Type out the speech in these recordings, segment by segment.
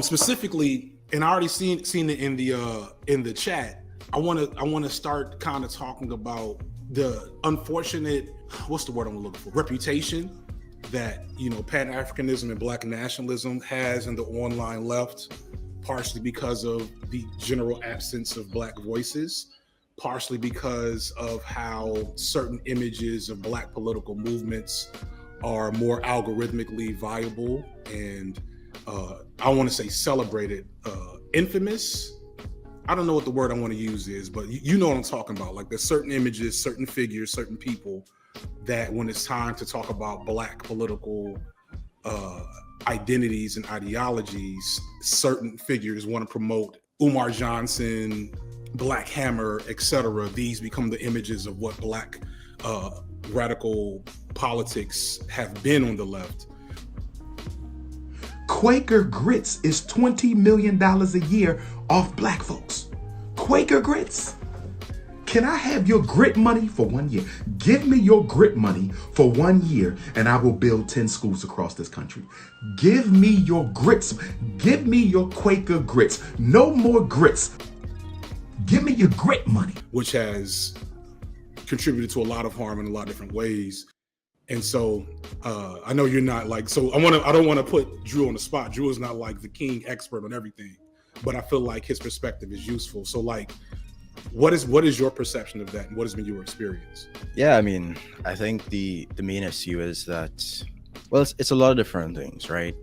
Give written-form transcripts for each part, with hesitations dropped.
Specifically, and I already seen it in the chat. I want to start kind of talking about the unfortunate, what's the word I'm looking for, reputation that Pan-Africanism and Black nationalism has in the online left, partially because of the general absence of Black voices, partially because of how certain images of Black political movements are more algorithmically viable and I want to say celebrated, infamous. I don't know what the word I want to use is, but you know what I'm talking about. Like there's certain images, certain figures, certain people that when it's time to talk about Black political identities and ideologies, certain figures want to promote Umar Johnson, Black Hammer, etc. These become the images of what Black radical politics have been on the left. Quaker Grits is $20 million a year off Black folks. Quaker Grits. Can I have your grit money for 1 year? Give me your grit money for 1 year and I will build 10 schools across this country. Give me your grits. Give me your Quaker Grits. No more grits. Give me your grit money. Which has contributed to a lot of harm in a lot of different ways. And so I know you're not like, so I don't want to put Drew on the spot. Drew is not like the king expert on everything, but I feel like his perspective is useful. So like, what is your perception of that and what has been your experience? Yeah, I mean, I think the main issue is that, well, it's a lot of different things, right?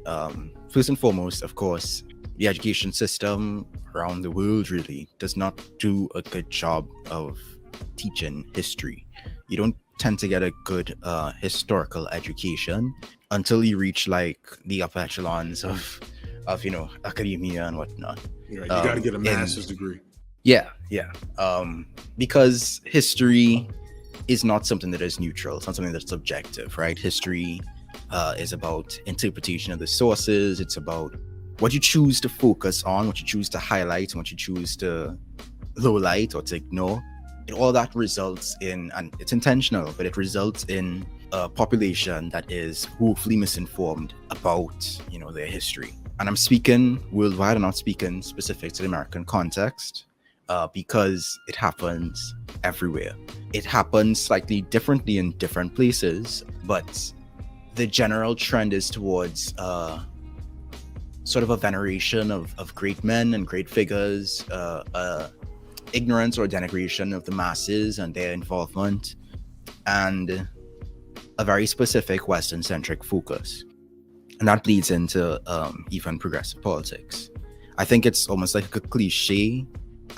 First and foremost, of course, the education system around the world really does not do a good job of teaching history. You don't tend to get a good historical education until you reach like the upper echelons of academia and whatnot. Right. You got to get a master's degree. Yeah. Because history is not something that is neutral. It's not something that's subjective, right? History is about interpretation of the sources. It's about what you choose to focus on, what you choose to highlight, and what you choose to lowlight or to ignore. All that results in, and it's intentional, but it results in a population that is woefully misinformed about, their history. And I'm speaking worldwide, I'm not speaking specific to the American context, because it happens everywhere. It happens slightly differently in different places, but the general trend is towards sort of a veneration of great men and great figures, ignorance or denigration of the masses and their involvement, and a very specific Western-centric focus. And that bleeds into even progressive politics. I think it's almost like a cliche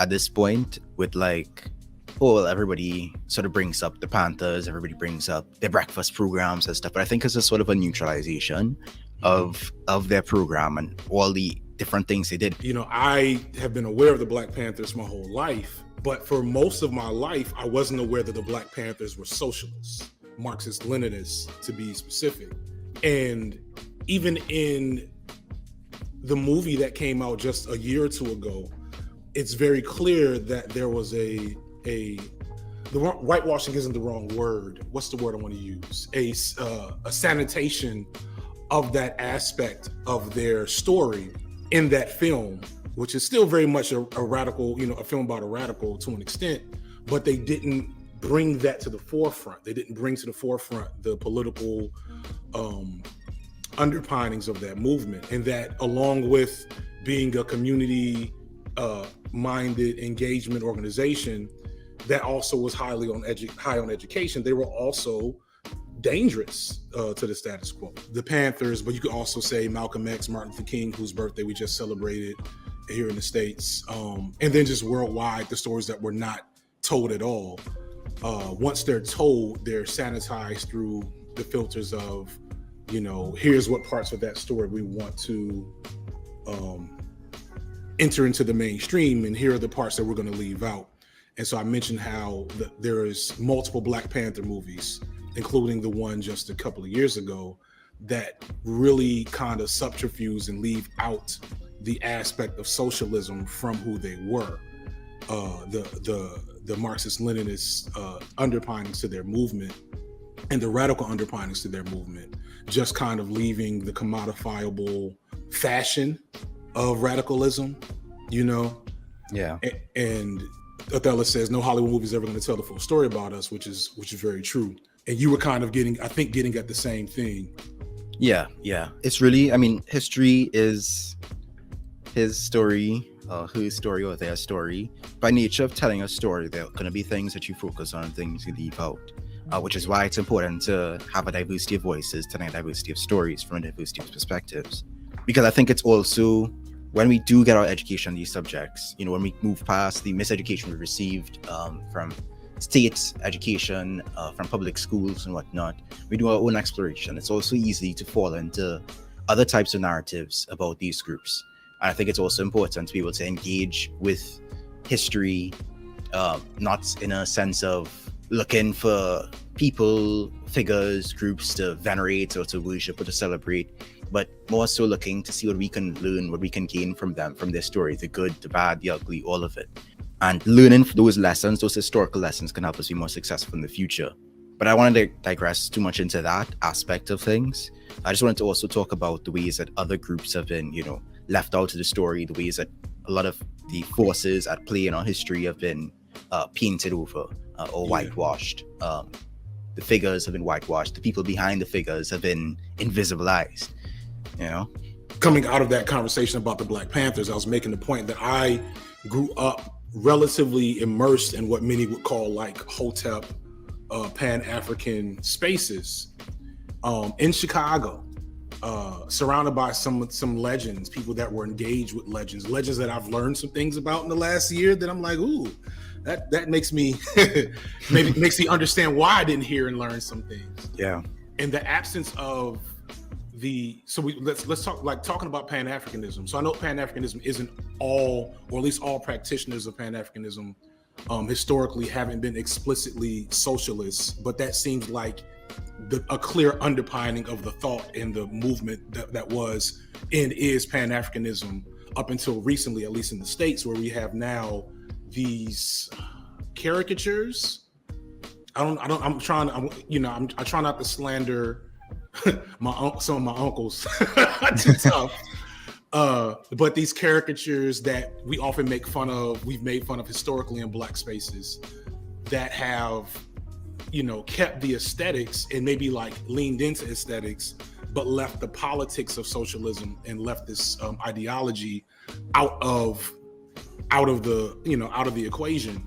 at this point with like, oh, well, everybody sort of brings up the Panthers, everybody brings up their breakfast programs and stuff, but I think it's a sort of a neutralization of their program and all the different things they did. I have been aware of the Black Panthers my whole life, but for most of my life, I wasn't aware that the Black Panthers were socialists, Marxist-Leninists to be specific. And even in the movie that came out just a year or two ago, it's very clear that there was whitewashing isn't the wrong word. What's the word I want to use? A sanitation of that aspect of their story in that film, which is still very much a radical, a film about a radical to an extent, but they didn't bring that to the forefront. They didn't bring to the forefront the political underpinnings of that movement, and that along with being a community minded engagement organization that also was high on education, they were also dangerous to the status quo. The Panthers, but you could also say Malcolm X, Martin Luther King, whose birthday we just celebrated here in the States, and then just worldwide, the stories that were not told at all. Once they're told, they're sanitized through the filters of, here's what parts of that story we want to enter into the mainstream, and here are the parts that we're going to leave out. And so I mentioned how there is multiple Black Panther movies, including the one just a couple of years ago, that really kind of subterfuge and leave out the aspect of socialism from who they were. The Marxist-Leninist underpinnings to their movement and the radical underpinnings to their movement, just kind of leaving the commodifiable fashion of radicalism, you know. Yeah. And Othello says no Hollywood movie is ever going to tell the full story about us, which is very true. And you were kind of getting at the same thing. Yeah. It's really, I mean, history is his story, her story, or their story. By nature of telling a story, there are going to be things that you focus on and things you leave out, which is why it's important to have a diversity of voices, telling a diversity of stories from a diversity of perspectives. Because I think it's also, when we do get our education on these subjects, you know, when we move past the miseducation we received from state education, from public schools and whatnot, we do our own exploration. It's also easy to fall into other types of narratives about these groups. And I think it's also important to be able to engage with history, not in a sense of looking for people, figures, groups to venerate or to worship or to celebrate, but more so looking to see what we can learn, what we can gain from them, from their story, the good, the bad, the ugly, all of it. And learning those lessons, those historical lessons, can help us be more successful in the future. But I wanted to digress too much into that aspect of things. I just wanted to also talk about the ways that other groups have been, you know, left out of the story, the ways that a lot of the forces at play in our history have been painted over or whitewashed. The figures have been whitewashed. The people behind the figures have been invisibilized, you know? Coming out of that conversation about the Black Panthers, I was making the point that I grew up relatively immersed in what many would call like Hotep, Pan-African spaces in Chicago, surrounded by some legends, people that were engaged with legends that I've learned some things about in the last year that I'm like, ooh, that makes me maybe makes me understand why I didn't hear and learn some things. Yeah. In the absence of let's talk, like, talking about Pan-Africanism. So I know Pan-Africanism isn't all, or at least all practitioners of Pan-Africanism historically haven't been explicitly socialists, but that seems like a clear underpinning of the thought and the movement that was and is Pan-Africanism up until recently, at least in the States, where we have now these caricatures. I try not to slander some of my uncles too tough. But these caricatures that we often make fun of, we've made fun of historically in Black spaces, that have, you know, kept the aesthetics and maybe like leaned into aesthetics, but left the politics of socialism and left this ideology out of the equation.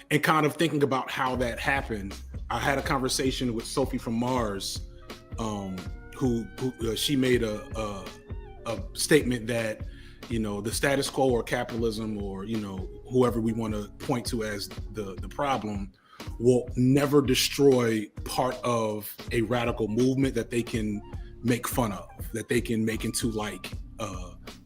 And kind of thinking about how that happened, I had a conversation with Sophie from Mars, who she made a statement that, you know, the status quo or capitalism, or, you know, whoever we want to point to as the problem, will never destroy part of a radical movement that they can make fun of, that they can make into like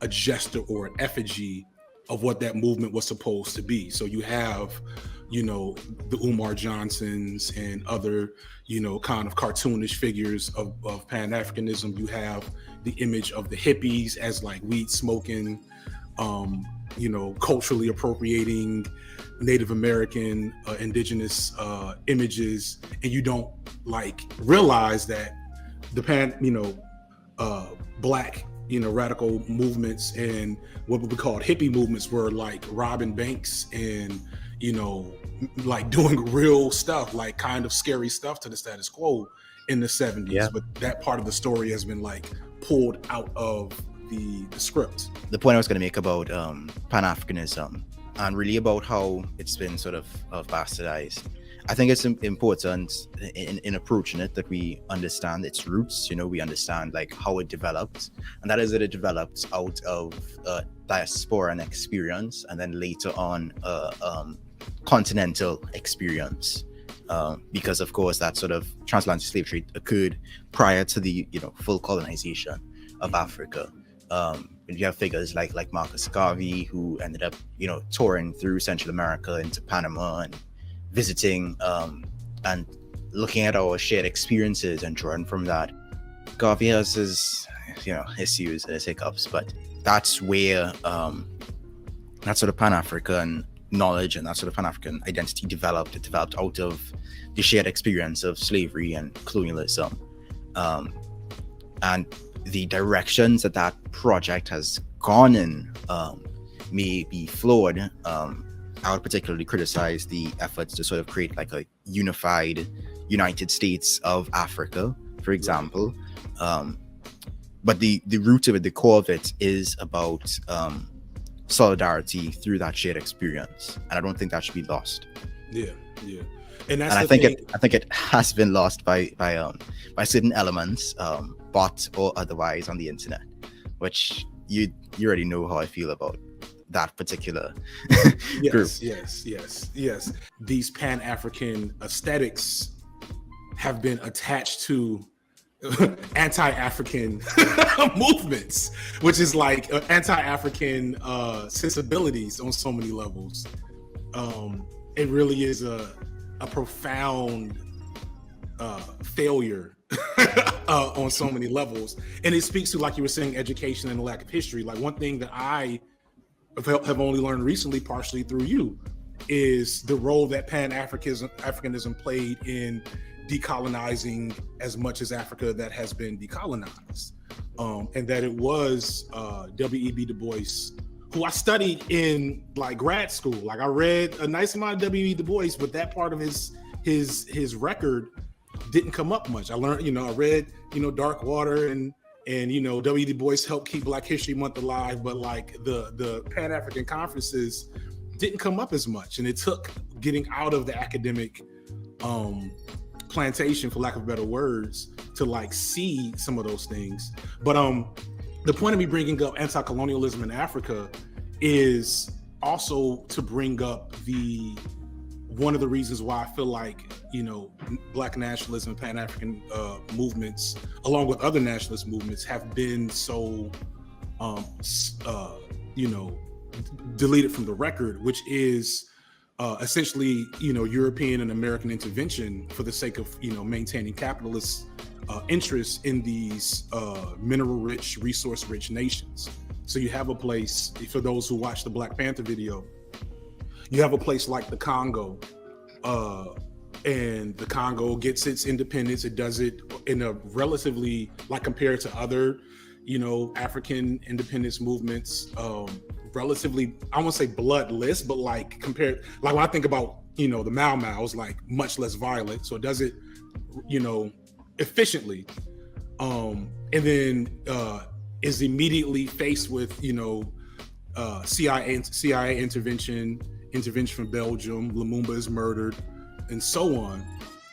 a gesture or an effigy of what that movement was supposed to be. So you have, you know, the Umar Johnsons and other, you know, kind of cartoonish figures of Pan-Africanism. You have the image of the hippies as like weed smoking, you know, culturally appropriating Native American, indigenous images, and you don't like realize that the Black, you know, radical movements and what would be called hippie movements were like robbing banks and, you know, like doing real stuff, like kind of scary stuff to the status quo in the 70s. Yeah. But that part of the story has been like pulled out of the script. The point I was going to make about Pan-Africanism and really about how it's been sort of bastardized, I think it's important in approaching it that we understand its roots. You know, we understand like how it developed, and that is that it developed out of diaspora and experience, and then later on continental experience, because of course that sort of transatlantic slave trade occurred prior to the, you know, full colonization of Africa. You have figures like Marcus Garvey, who ended up, you know, touring through Central America into Panama and visiting and looking at our shared experiences and drawing from that. Garvey has his, you know, issues and his hiccups, but that's where that sort of Pan-African knowledge and that sort of Pan-African identity developed. It developed out of the shared experience of slavery and colonialism. And the directions that that project has gone in may be flawed. I would particularly criticize the efforts to sort of create like a unified United States of Africa, for example. But the root of it, the core of it, is about solidarity through that shared experience, and I don't think that should be lost. Yeah, and that's I think it has been lost by certain elements, bot or otherwise, on the internet, which you already know how I feel about that particular group. Yes. These Pan-African aesthetics have been attached to anti-African movements, which is like anti-African sensibilities on so many levels. It really is a profound failure on so many levels, and it speaks to, like you were saying, education and the lack of history. Like, one thing that I have only learned recently, partially through you, is the role that Pan-Africanism played in decolonizing as much as Africa that has been decolonized, and that it was W.E.B. Du Bois, who I studied in like grad school. Like, I read a nice amount of W.E.B. Du Bois, but that part of his record didn't come up much. I learned, I read, Dark Water, and W.E.B. Du Bois helped keep Black History Month alive, but like the Pan-African conferences didn't come up as much, and it took getting out of the academic plantation, for lack of better words, to like see some of those things. But the point of me bringing up anti-colonialism in Africa is also to bring up one of the reasons why I feel like Black nationalism, Pan-African movements, along with other nationalist movements, have been so deleted from the record, which is essentially, European and American intervention for the sake of, maintaining capitalist interests in these mineral-rich, resource-rich nations. So you have a place, for those who watch the Black Panther video, you have a place like the Congo, and the Congo gets its independence. It does it in a relatively, like, compared to other, African independence movements, relatively, I won't say bloodless, but like compared, like when I think about, the Mau Mau's, like much less violent. So it does it, efficiently. And then is immediately faced with, CIA intervention from Belgium, Lumumba is murdered, and so on,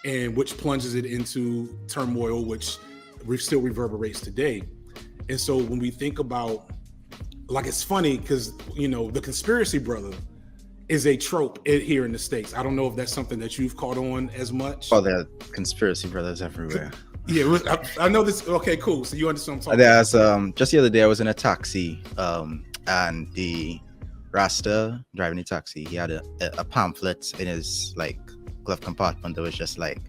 and which plunges it into turmoil, which still reverberates today. And so when we think about, like, it's funny because, the conspiracy brother is a trope here in the States. I don't know if that's something that you've caught on as much. Oh, there are conspiracy brothers everywhere. Yeah, I know this. Okay, cool. So you understand what I'm talking about. Just the other day, I was in a taxi, and the Rasta driving the taxi, he had a pamphlet in his like glove compartment that was just like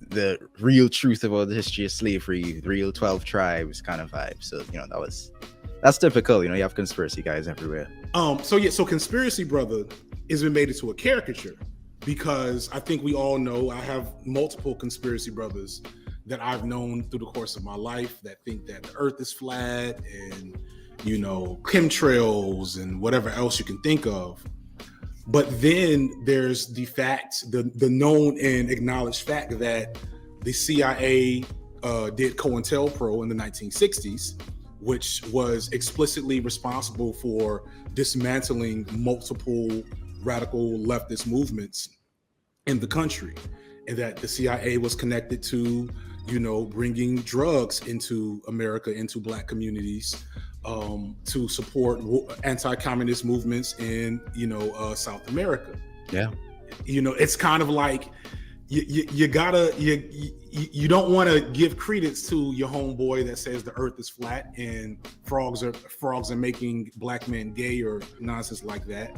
the real truth about the history of slavery, the real 12 tribes kind of vibe. So that's typical. You have conspiracy guys everywhere. So conspiracy brother has been made into a caricature, because I think we all know, I have multiple conspiracy brothers that I've known through the course of my life that think that the earth is flat, and chemtrails and whatever else you can think of. But then there's the fact, the known and acknowledged fact that the CIA did COINTELPRO in the 1960s, which was explicitly responsible for dismantling multiple radical leftist movements in the country, and that the CIA was connected to, bringing drugs into America, into Black communities, to support anti-communist movements in, South America. Yeah. It's kind of like you don't want to give credence to your homeboy that says the earth is flat and frogs are making Black men gay or nonsense like that.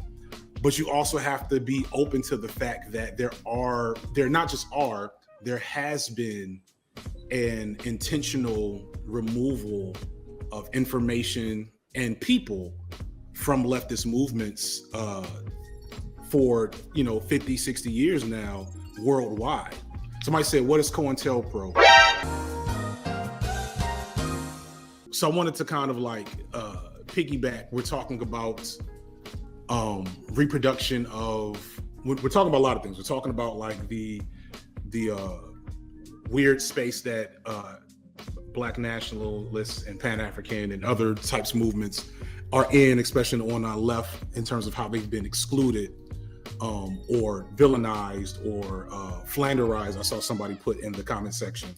But you also have to be open to the fact that there has been an intentional removal of information and people from leftist movements for 50, 60 years now worldwide. Somebody said, what is COINTELPRO? So I wanted to kind of like piggyback. We're talking about reproduction of. We're talking about a lot of things. We're talking about like the weird space that Black nationalists and Pan-African and other types of movements are in, especially on our left, in terms of how they've been excluded or villainized or flanderized. I saw somebody put in the comment section.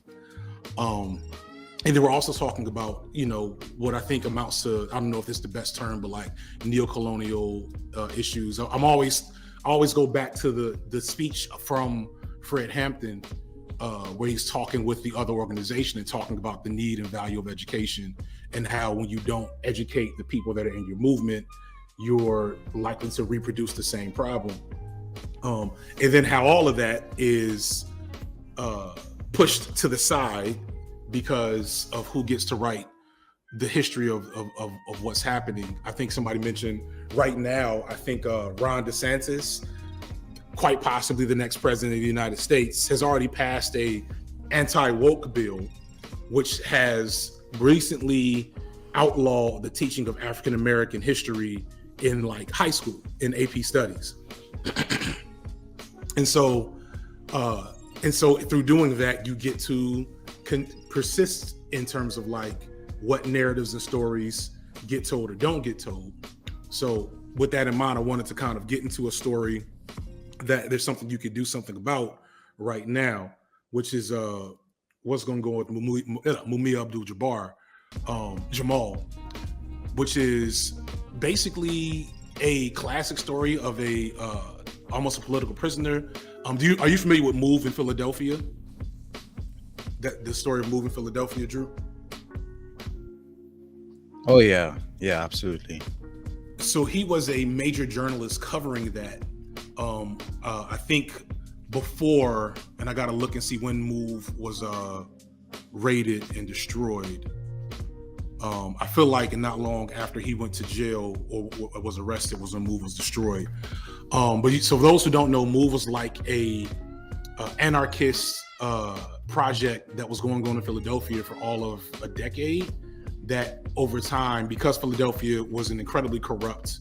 And they were also talking about, you know, what I think amounts to, I don't know if this is the best term, but like neo-colonial issues. I always go back to the speech from Fred Hampton, where he's talking with the other organization and talking about the need and value of education, and how when you don't educate the people that are in your movement, you're likely to reproduce the same problem. And then how all of that is pushed to the side because of who gets to write the history of what's happening. I think somebody mentioned right now, I think Ron DeSantis, quite possibly the next president of the United States, has already passed a anti-woke bill, which has recently outlawed the teaching of African-American history in like high school in AP studies. And so through doing that, you get to persist in terms of like what narratives and stories get told or don't get told. So with that in mind, I wanted to kind of get into a story that there's something you could do something about right now, which is what's going to go with Mumia Abdul-Jabbar, Jamal, which is basically a classic story of a almost a political prisoner. Are you familiar with Move in Philadelphia? The story of Move in Philadelphia, Drew? Oh yeah, absolutely. So he was a major journalist covering that. I think before, and I got to look and see when Move was raided and destroyed. I feel like not long after he went to jail or was arrested was when Move was destroyed. So those who don't know, Move was like a anarchist project that was going on in Philadelphia for all of a decade, that over time, because Philadelphia was an incredibly corrupt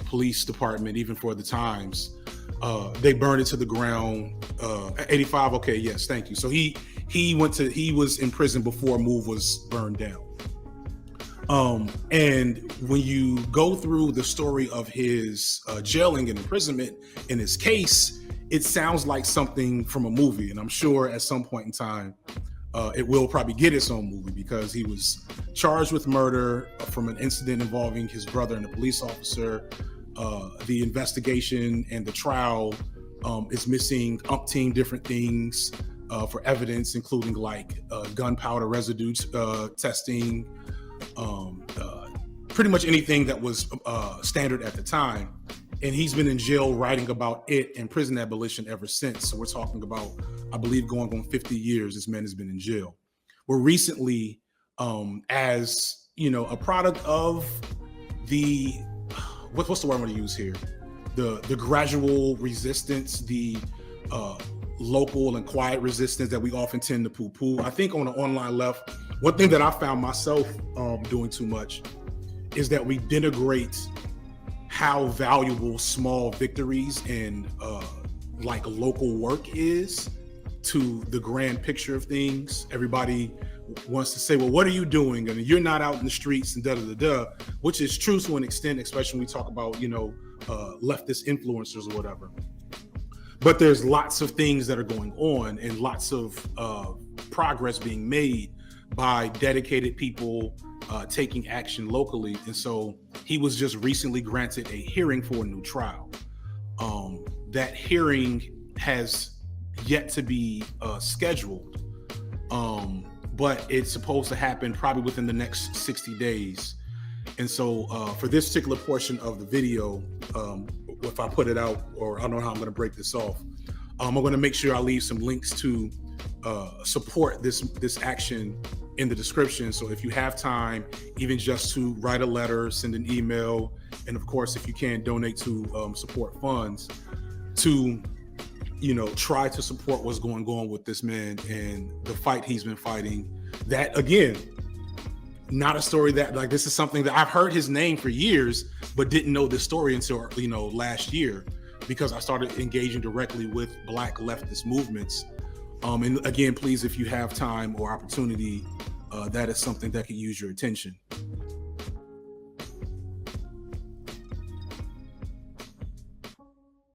police department, even for the times, they burned it to the ground. 85, okay, yes, thank you. So he was in prison before Move was burned down. And when you go through the story of his jailing and imprisonment in his case, it sounds like something from a movie. And I'm sure at some point in time, it will probably get its own movie, because he was charged with murder from an incident involving his brother and a police officer. The investigation and the trial is missing umpteen different things for evidence, including like gunpowder residue testing, pretty much anything that was standard at the time. And he's been in jail writing about it and prison abolition ever since. So we're talking about, I believe, going on 50 years this man has been in jail. We're recently, as you know, a product of the, what's the word I'm going to use here? The gradual resistance, the local and quiet resistance that we often tend to poo-poo. I think on the online left, one thing that I found myself doing too much is that we denigrate how valuable small victories and like local work is to the grand picture of things. Everybody wants to say, well, what are you doing? And you're not out in the streets and da-da-da-da, which is true to an extent, especially when we talk about, you know, leftist influencers or whatever. But there's lots of things that are going on and lots of progress being made by dedicated people taking action locally. And so he was just recently granted a hearing for a new trial. That hearing has yet to be scheduled, but it's supposed to happen probably within the next 60 days. And so for this particular portion of the video, if I put it out, or I don't know how I'm going to break this off, I'm going to make sure I leave some links to support this action in the description. So if you have time, even just to write a letter, send an email, and of course, if you can, donate to support funds to, you know, try to support what's going on with this man and the fight he's been fighting. That again, not a story that, like, this is something that I've heard his name for years, but didn't know this story until, you know, last year, because I started engaging directly with Black leftist movements. And again, please, if you have time or opportunity, that is something that could use your attention.